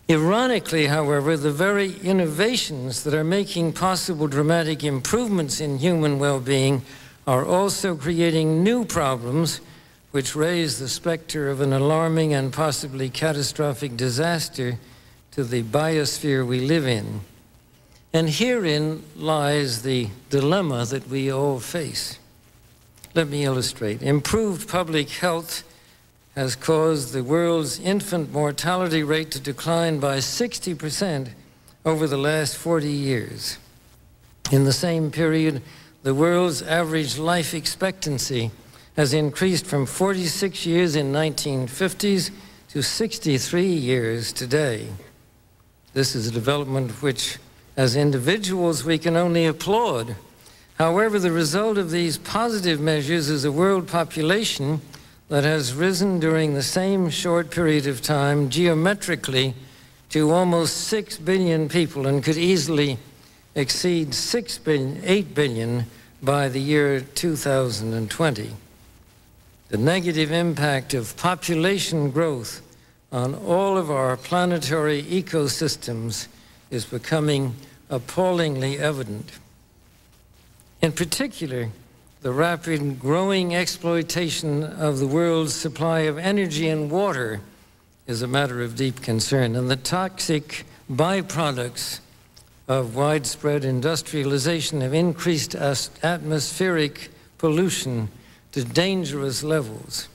Ironically, however, the very innovations that are making possible dramatic improvements in human well-being are also creating new problems which raise the specter of an alarming and possibly catastrophic disaster to the biosphere we live in. And herein lies the dilemma that we all face. Let me illustrate. Improved public health has caused the world's infant mortality rate to decline by 60% over the last 40 years. In the same period, the world's average life expectancy has increased from 46 years in 1950s to 63 years today. This is a development which, as individuals, we can only applaud. However, the result of these positive measures is a world population that has risen during the same short period of time geometrically to almost 6 billion people and could easily exceed 8 billion by the year 2020. The negative impact of population growth on all of our planetary ecosystems is becoming appallingly evident. In particular, the rapid growing exploitation of the world's supply of energy and water is a matter of deep concern, and the toxic byproducts of widespread industrialization have increased atmospheric pollution to dangerous levels.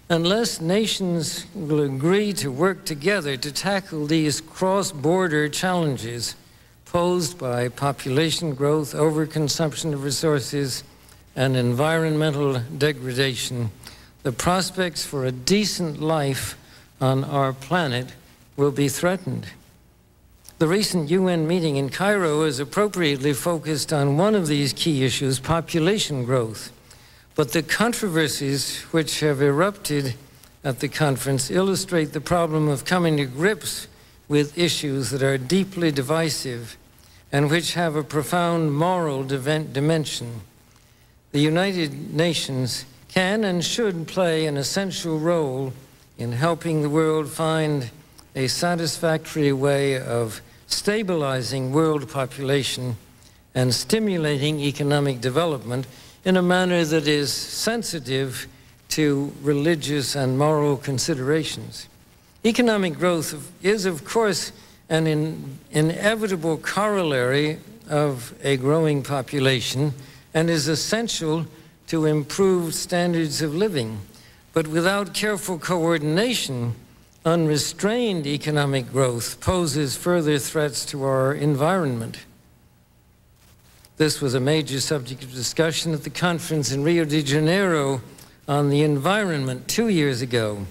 Unless nations will agree to work together to tackle these cross-border challenges posed by population growth, overconsumption of resources, and environmental degradation, the prospects for a decent life on our planet will be threatened. The recent UN meeting in Cairo is appropriately focused on one of these key issues, population growth. But the controversies which have erupted at the conference illustrate the problem of coming to grips with issues that are deeply divisive and which have a profound moral dimension. The United Nations can and should play an essential role in helping the world find a satisfactory way of stabilizing world population and stimulating economic development in a manner that is sensitive to religious and moral considerations. Economic growth is, of course, an inevitable corollary of a growing population and is essential to improved standards of living. But without careful coordination, unrestrained economic growth poses further threats to our environment. This was a major subject of discussion at the conference in Rio de Janeiro on the environment 2 years ago.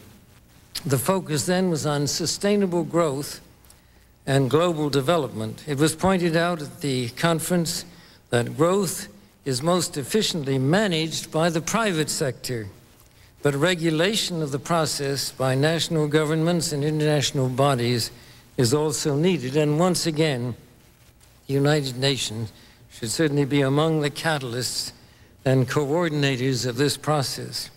The focus then was on sustainable growth and global development. It was pointed out at the conference that growth is most efficiently managed by the private sector, but regulation of the process by national governments and international bodies is also needed. And once again, the United Nations should certainly be among the catalysts and coordinators of this process.